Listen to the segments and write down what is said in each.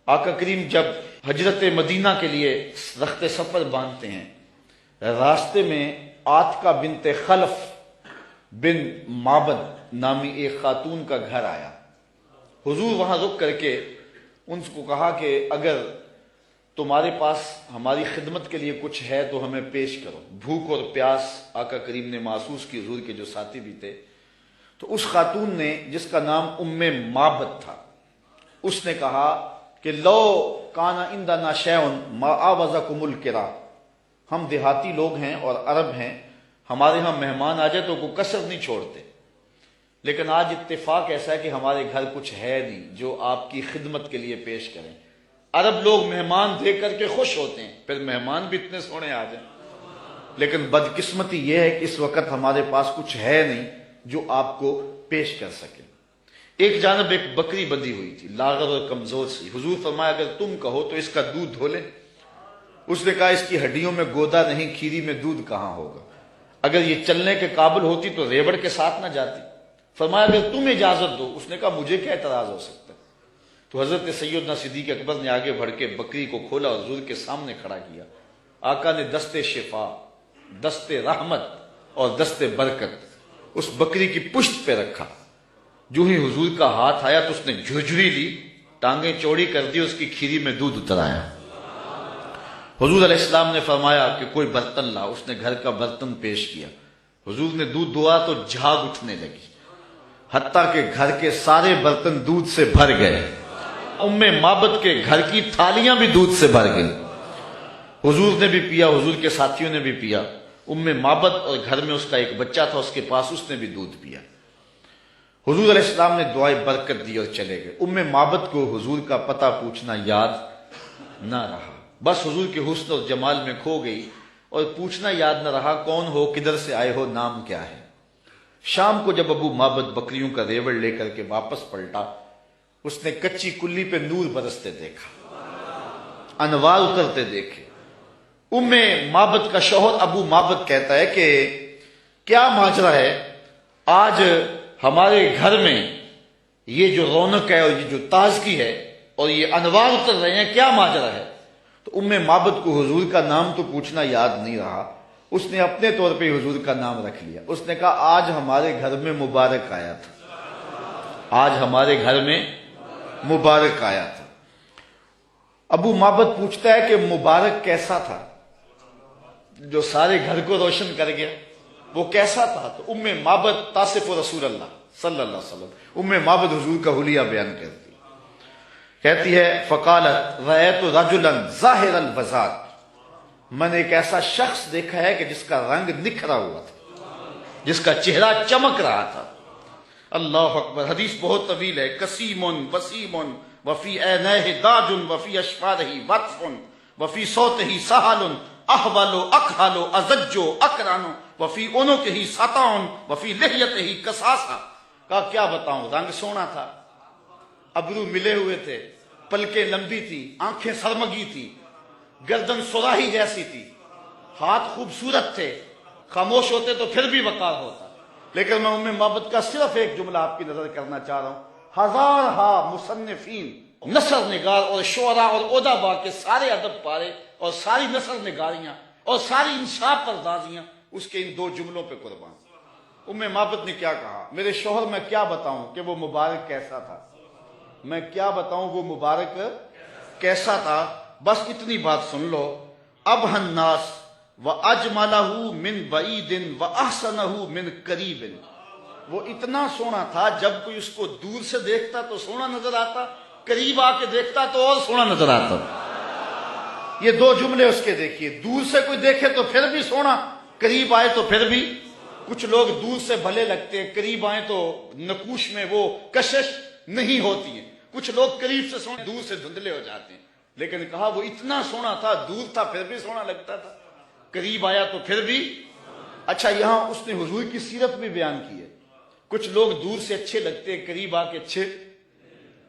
آقا کریم جب ہجرت مدینہ کے لیے رخت سفر باندھتے ہیں، راستے میں آتکا بنت خلف بن معبد نامی ایک خاتون کا گھر آیا۔ حضور وہاں رک کر کے ان کو کہا کہ اگر تمہارے پاس ہماری خدمت کے لیے کچھ ہے تو ہمیں پیش کرو۔ بھوک اور پیاس آقا کریم نے محسوس کی، حضور کے جو ساتھی بھی تھے۔ تو اس خاتون نے، جس کا نام معبد تھا، اس نے کہا کہ لو کانا عندنا شیء ما آوزکم الکرا، ہم دیہاتی لوگ ہیں اور عرب ہیں، ہمارے ہاں مہمان آ جائے تو کوئی کسر نہیں چھوڑتے، لیکن آج اتفاق ایسا ہے کہ ہمارے گھر کچھ ہے نہیں جو آپ کی خدمت کے لیے پیش کریں۔ عرب لوگ مہمان دیکھ کر کے خوش ہوتے ہیں، پھر مہمان بھی اتنے سونے آ جائیں، لیکن بدقسمتی یہ ہے کہ اس وقت ہمارے پاس کچھ ہے نہیں جو آپ کو پیش کر سکے۔ ایک جانب ایک بکری بندھی ہوئی تھی، لاغر اور کمزور سی۔ حضور فرمایا اگر تم کہو تو اس کا دودھ دھو لیں۔ اس نے کہا اس کی ہڈیوں میں گودا نہیں، کھیری میں دودھ کہاں ہوگا، اگر یہ چلنے کے قابل ہوتی تو ریوڑ کے ساتھ نہ جاتی۔ فرمایا اگر تم اجازت دو۔ اس نے کہا مجھے کیا اعتراض ہو سکتا ہے۔ تو حضرت سیدنا صدیق اکبر نے آگے بڑھ کے بکری کو کھولا اور حضور کے سامنے کھڑا کیا۔ آقا نے دست شفا، دست رحمت اور دست برکت اس بکری کی پشت پہ رکھا۔ جو ہی حضور کا ہاتھ آیا تو اس نے جھرجھری لی، ٹانگیں چوڑی کر دی، اس کی کھیری میں دودھ اترایا۔ حضور علیہ السلام نے فرمایا کہ کوئی برتن لا۔ اس نے گھر کا برتن پیش کیا۔ حضور نے دودھ دعا تو جھاگ اٹھنے لگی، حتیٰ کہ گھر کے سارے برتن دودھ سے بھر گئے۔ معبد کے گھر کی تھالیاں بھی دودھ سے بھر گئی۔ حضور نے بھی پیا، حضور کے ساتھیوں نے بھی پیا۔ معبد اور گھر میں اس کا ایک بچہ تھا، اس کے پاس، اس نے بھی دودھ پیا۔ حضور علیہ السلام نے دعائے برکت دی اور چلے گئے۔ معبد کو حضور کا پتہ پوچھنا یاد نہ رہا، بس حضور کے حسن اور جمال میں کھو گئی، اور پوچھنا یاد نہ رہا کون ہو، کدھر سے آئے ہو، نام کیا ہے۔ شام کو جب معبد بکریوں کا ریوڑ لے کر کے واپس پلٹا، اس نے کچی کلی پہ نور برستے دیکھا، انوار اترتے دیکھے۔ معبد کا شوہر معبد کہتا ہے کہ کیا ماجرا ہے، آج ہمارے گھر میں یہ جو رونق ہے اور یہ جو تازگی ہے اور یہ انوار اتر رہے ہیں، کیا ماجرا ہے؟ تو معبد کو حضور کا نام تو پوچھنا یاد نہیں رہا، اس نے اپنے طور پہ حضور کا نام رکھ لیا۔ اس نے کہا آج ہمارے گھر میں مبارک آیا تھا، آج ہمارے گھر میں مبارک آیا تھا۔ معبد پوچھتا ہے کہ مبارک کیسا تھا جو سارے گھر کو روشن کر گیا، وہ کیسا تھا؟ تو معبد تاصف رسول اللہ صلی اللہ علیہ وسلم، معبد حضور کا حلیہ بیان کرتی، کہتی ہے فقالت رأیت رجلا ظاہر البزاط، میں نے ایک ایسا شخص دیکھا ہے کہ جس کا رنگ نکھرا ہوا تھا، جس کا چہرہ چمک رہا تھا۔ اللہ اکبر۔ حدیث بہت طویل ہے۔ کسیم وسیم وفی عینیہ داج وفی اشفارہ وطف وفی صوتہ سہل احول اکحل ازج اکرن وفی عنقہ سطع وفی لحیتہ کساسہ۔ کہا کیا بتاؤں، رنگ سونا تھا، ابرو ملے ہوئے تھے، پلکیں لمبی تھی، آنکھیں سرمگی تھی، گردن سراہی جیسی تھی، ہاتھ خوبصورت تھے، خاموش ہوتے تو پھر بھی وقار ہوتا۔ لیکن میں معبد کا صرف ایک جملہ آپ کی نظر کرنا چاہ رہا ہوں۔ ہزارہا مصنفین، نثر نگار اور شعراء اور ادباء کے سارے ادب پارے اور ساری نثر نگاریاں اور ساری انصاف پردازیاں اس کے ان دو جملوں پہ قربان۔ معبد نے کیا کہا، میرے شوہر میں کیا بتاؤں کہ وہ مبارک کیسا تھا، میں کیا بتاؤں وہ مبارک کیسا تھا، بس اتنی بات سن لو۔ ابہ الناس وَأَجْمَلَهُ مِنْ بَعِيدٍ وَأَحْسَنَهُ مِنْ قَرِيبٍ، وہ اتنا سونا تھا جب کوئی اس کو دور سے دیکھتا تو سونا نظر آتا، قریب آ کے دیکھتا تو اور سونا نظر آتا۔ یہ دو جملے اس کے دیکھیے، دور سے کوئی دیکھے تو پھر بھی سونا، قریب آئے تو پھر بھی۔ کچھ لوگ دور سے بھلے لگتے ہیں، قریب آئے تو نقوش میں وہ کشش نہیں ہوتی ہے۔ کچھ لوگ قریب سے سونے، دور سے دھندلے ہو جاتے ہیں، لیکن کہا وہ اتنا سونا تھا، دور تھا پھر بھی سونا لگتا تھا، قریب آیا تو پھر بھی۔ اچھا، یہاں اس نے حضور کی سیرت بھی بیان کی ہے۔ کچھ لوگ دور سے اچھے لگتے ہیں، قریب آ کے اچھے،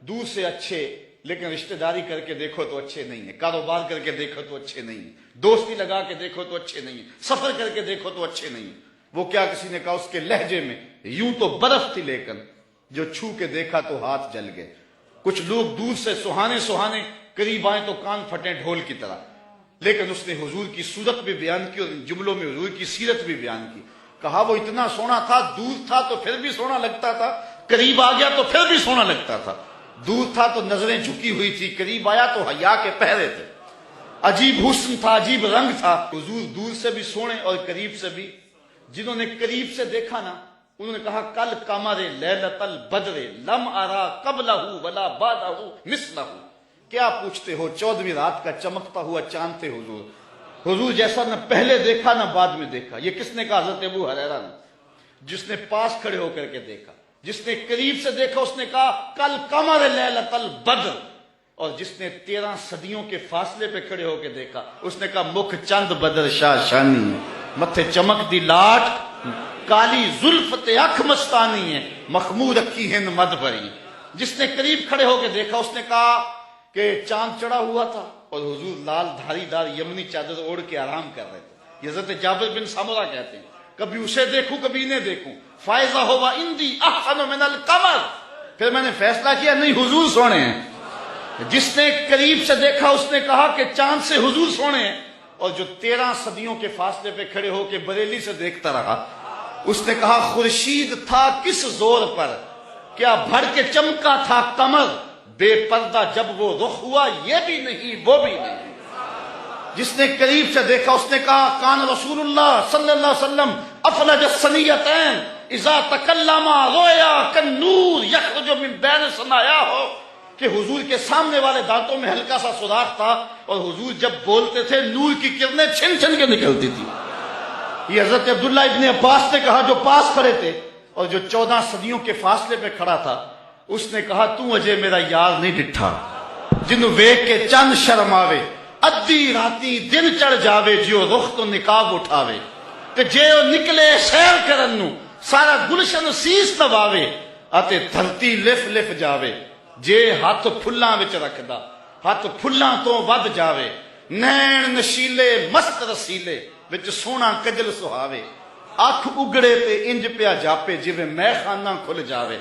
دور سے اچھے لیکن رشتہ داری کر کے دیکھو تو اچھے نہیں ہیں، کاروبار کر کے دیکھو تو اچھے نہیں ہیں، دوستی لگا کے دیکھو تو اچھے نہیں ہیں، سفر کر کے دیکھو تو اچھے نہیں ہیں۔ وہ کیا، کسی نے کہا اس کے لہجے میں یوں تو برف تھی لیکن جو چھو کے دیکھا تو ہاتھ جل گئے۔ کچھ لوگ دور سے سہانے سہانے قریب آئیں تو کان پھٹیں ڈھول کی طرح، لیکن اس نے حضور کی صورت بھی بیان کی اور ان جملوں میں حضور کی سیرت بھی بیان کی. کہا وہ اتنا سونا تھا، دور تھا تو پھر بھی سونا لگتا تھا، قریب آ گیا تو پھر بھی سونا لگتا تھا. دور تھا تو نظریں جھکی ہوئی تھی، قریب آیا تو حیا کے پہرے تھے. عجیب حسن تھا، عجیب رنگ تھا. حضور دور سے بھی سونے اور قریب سے بھی. جنہوں نے قریب سے دیکھا نا انہوں نے کہا کل قمر لیلۃ البدر لم ارا قبلہ ولا بعدہ مثلہ. کیا پوچھتے ہو، 14ویں رات کا چمکتا ہوا چاند تھے حضور. حضور جیسا نہ پہلے دیکھا نہ بعد میں دیکھا. یہ کس نے کہا؟ حضرت ابو ہریرہ نے. جس نے پاس کھڑے ہو کر کے دیکھا، جس نے قریب سے دیکھا اس نے کہا کل قمر لیلۃ البدر. اور جس نے 13 صدیوں کے فاصلے پہ کھڑے ہو کے دیکھا اس نے کہا مکھ چند بدر شاہ شانی ہے، متھے چمک دی لاٹ، کالی زلف تے اکھ مستانی ہے، مخمور اکھی ہند مد بھری. جس نے قریب کھڑے ہو کے دیکھا اس نے کہا کہ چاند چڑھا ہوا تھا اور حضور لال دھاری دار یمنی چادر اوڑھ کے آرام کر رہے تھے. یہ حضرت جابر بن سامورہ کہتے ہیں کبھی اسے دیکھوں کبھی انہیں دیکھوں، فائزہ ہوا اندی احسن من القمر. پھر میں نے فیصلہ کیا نہیں حضور سونے ہیں. جس نے قریب سے دیکھا اس نے کہا کہ چاند سے حضور سونے ہیں، اور جو 13 صدیوں کے فاصلے پہ کھڑے ہو کے بریلی سے دیکھتا رہا اس نے کہا خورشید تھا کس زور پر، کیا بھڑ کے چمکا تھا قمر، بے پردہ جب وہ رخ ہوا یہ بھی نہیں وہ بھی نہیں. جس نے قریب سے دیکھا اس نے کہا کان رسول اللہ صلی اللہ علیہ وسلم افلج الثنیتین اذا تکلم رویا کالنور یخرج من بین ثنایاہ، کہ حضور کے سامنے والے دانتوں میں ہلکا سا سوراخ تھا اور حضور جب بولتے تھے نور کی کرنیں چھن چھن کے نکلتی تھی. یہ حضرت عبداللہ ابن عباس نے کہا جو پاس کھڑے تھے اور جو 14 صدیوں کے فاصلے پہ کھڑا تھا اس نے کہا تو اجے میرا یار نہیں ڈٹھا، جنوں ویکھ کے چند شرم آوے، ادھی راتی دن چڑھ جاوے، جیو رخ تو نقاب اٹھاوے، تے جے او نکلے سیر کرن نو سارا گلشن سیس نواوے، اتے دھرتی لف لف جاوے. جے ہاتھ پھلاں وچ رکھدا ہاتھ پھلاں تو ود جاوے، نین نشیلے مست رسیلے وچ سونا کجل سہاوے، اکھ اگڑے تے انج پیا جاپے جویں میں خانہ کھل جاوے،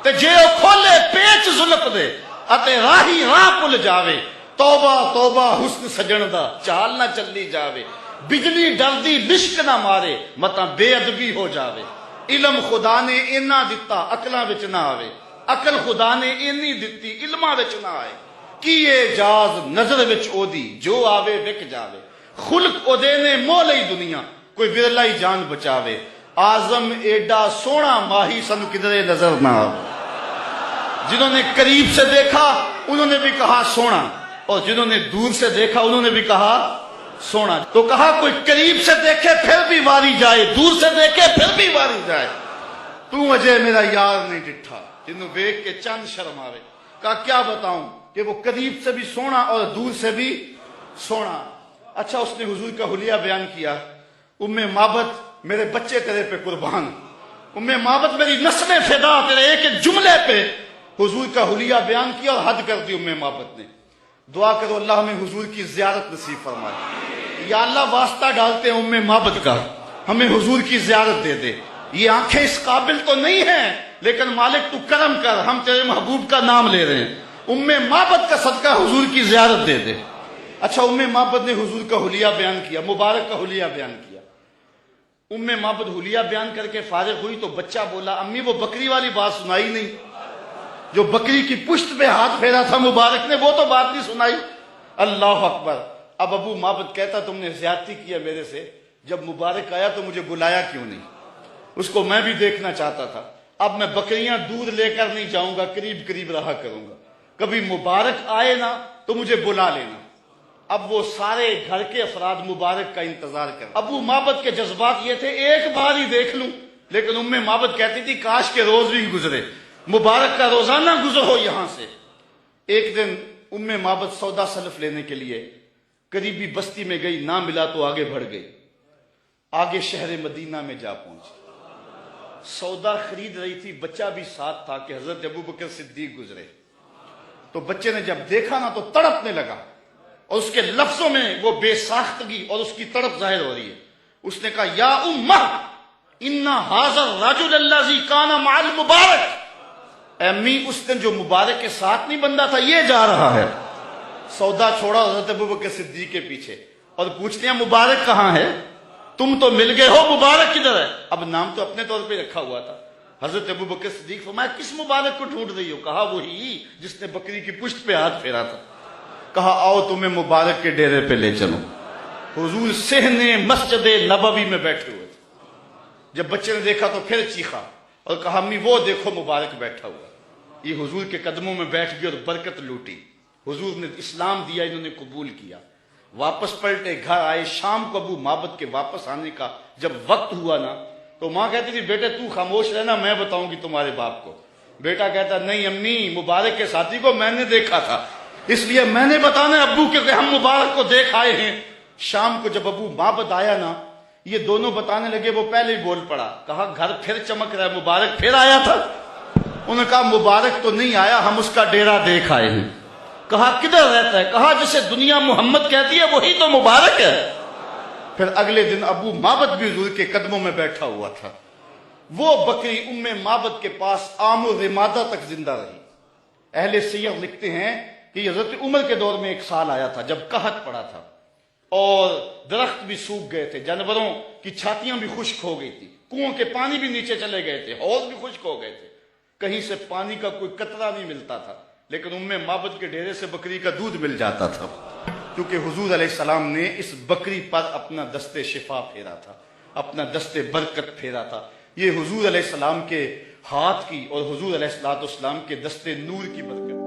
تے جے او کھولے پیچ زلف دے اتے راہی راہ پل جاوے، توبہ توبہ حسن سجن دا چال نہ چلی جاوے، بجلی ڈردی لشک نہ مارے متاں بے ادبی ہو جاوے. علم خدا نے اینا دتا عقلاں وچ نہ آوے، عقل خدا نے اینی دتی علماں وچ نہ آئے. کی اعجاز نظر وچ او دی جو آوے وک جاوے، خلق او دے نے مو لئی دنیا کوئی ورلا ہی جان بچاوے. آزم ایڈا سونا ماہی سن کدھرے نظر نہ آوے. جنہوں نے قریب سے دیکھا انہوں نے بھی کہا سونا، اور جنہوں نے دور سے دیکھا انہوں نے بھی کہا سونا. تو کہا کوئی قریب سے دیکھے پھر بھی واری جائے، دور سے دیکھے پھر بھی واری جائے، تو اجے میرا یار نہیں ڈٹھا، جنہوں دیکھ کے چند شرم آوے. کہا کیا بتاؤں کہ وہ قریب سے بھی سونا اور دور سے بھی سونا. اچھا اس نے حضور کا حلیہ بیان کیا. ام معبد میرے بچے تیرے پہ قربان، ام معبد میری نسلیں فدا تیرے ایک ایک جملے پہ حضور کا حلیہ بیان کیا اور حد کر دی ام معبد نے. دعا کرو اللہ ہمیں حضور کی زیارت نصیب فرمائے. یا اللہ واسطہ ڈالتے ہیں ام معبد کا، ہمیں حضور کی زیارت دے دے. یہ آنکھیں اس قابل تو نہیں ہیں لیکن مالک تو کرم کر، ہم تیرے محبوب کا نام لے رہے ہیں، ام معبد کا صدقہ حضور کی زیارت دے دے. اچھا ام معبد نے حضور کا حلیہ بیان کیا، مبارک کا حلیہ بیان کیا. ام معبد حلیہ بیان کر کے فارغ ہوئی تو بچہ بولا امی وہ بکری والی بات سنائی نہیں، جو بکری کی پشت پہ ہاتھ پھیرا تھا مبارک نے وہ تو بات نہیں سنائی. اللہ اکبر. اب ابو معبد کہتا تم نے زیادتی کیا میرے سے، جب مبارک آیا تو مجھے بلایا کیوں نہیں؟ اس کو میں بھی دیکھنا چاہتا تھا. اب میں بکریاں دودھ لے کر نہیں جاؤں گا، قریب قریب رہا کروں گا، کبھی مبارک آئے نا تو مجھے بلا لینا. اب وہ سارے گھر کے افراد مبارک کا انتظار کر. ابو معبد کے جذبات یہ تھے ایک بار ہی دیکھ لوں، لیکن ام معبد کہتی تھی کاش کے روز بھی گزرے، مبارک کا روزانہ گزر ہو یہاں سے. ایک دن ام معبد سودا سلف لینے کے لیے قریبی بستی میں گئی، نہ ملا تو آگے بڑھ گئی، آگے شہر مدینہ میں جا پہنچی. سودا خرید رہی تھی، بچہ بھی ساتھ تھا کہ حضرت ابوبکر صدیق گزرے. تو بچے نے جب دیکھا نا تو تڑپنے لگا، اور اس کے لفظوں میں وہ بے ساختگی اور اس کی تڑپ ظاہر ہو رہی ہے. اس نے کہا یا امہ ان ھذا الرجل الذی کان مع المبارک، اے امی اس دن جو مبارک کے ساتھ نہیں بندہ تھا یہ جا رہا ہے. سودا چھوڑا حضرت ابوبکر صدیق کے پیچھے اور پوچھتے ہیں مبارک کہاں ہے؟ تم تو مل گئے ہو، مبارک کدھر ہے؟ اب نام تو اپنے طور پہ رکھا ہوا تھا۔ حضرت ابوبکر صدیق فرمایا کس مبارک کو ڈھونڈ رہی ہو؟ کہا وہی جس نے بکری کی پشت پہ ہاتھ پھیرا تھا۔ کہا آؤ تمہیں مبارک کے ڈیرے پہ لے چلو۔ حضور صحن مسجد نبوی میں بیٹھے ہوئے تھے۔ جب بچے نے دیکھا تو پھر چیخا اور کہا امی وہ دیکھو مبارک بیٹھا ہوا۔ یہ حضور کے قدموں میں بیٹھ گئی اور برکت لوٹی۔ حضور نے اسلام دیا، انہوں نے قبول کیا۔ واپس پلٹے، گھر آئے۔ شام کو ابو معبد کے واپس آنے کا جب وقت ہوا نا تو ماں کہتی تھی بیٹے تو خاموش رہنا، میں بتاؤں گی تمہارے باپ کو۔ بیٹا کہتا نہیں امی، مبارک کے ساتھی کو میں نے دیکھا تھا، اس لیے میں نے بتانا ابو کہ ہم مبارک کو دیکھ آئے ہیں۔ شام کو جب ابو معبد آیا نا، یہ دونوں بتانے لگے، وہ پہلے ہی بول پڑا۔ کہا گھر پھر چمک رہا ہے، مبارک پھر آیا تھا؟ انہوں نے کہا مبارک تو نہیں آیا، ہم اس کا ڈیرا دیکھ آئے ہیں۔ کہا کدھر رہتا ہے؟ کہا جسے دنیا محمد کہتی ہے وہی تو مبارک ہے۔ پھر اگلے دن ابو معبد بھی حضور کے قدموں میں بیٹھا ہوا تھا۔ وہ بکری ام معبد کے پاس عام و رمادہ تک زندہ رہی۔ اہل سیر لکھتے ہیں کہ حضرت عمر کے دور میں ایک سال آیا تھا جب قحط پڑا تھا اور درخت بھی سوکھ گئے تھے، جانوروں کی چھاتیاں بھی خشک ہو گئی تھی، کنووں کے پانی بھی نیچے چلے گئے تھے، حوض بھی خشک ہو گئے تھے، کہیں سے پانی کا کوئی قطرہ نہیں ملتا تھا، لیکن ام معبد کے ڈیرے سے بکری کا دودھ مل جاتا تھا، کیونکہ حضور علیہ السلام نے اس بکری پر اپنا دست شفا پھیرا تھا، اپنا دست برکت پھیرا تھا۔ یہ حضور علیہ السلام کے ہاتھ کی اور حضور علیہ السلام کے دست نور کی برکت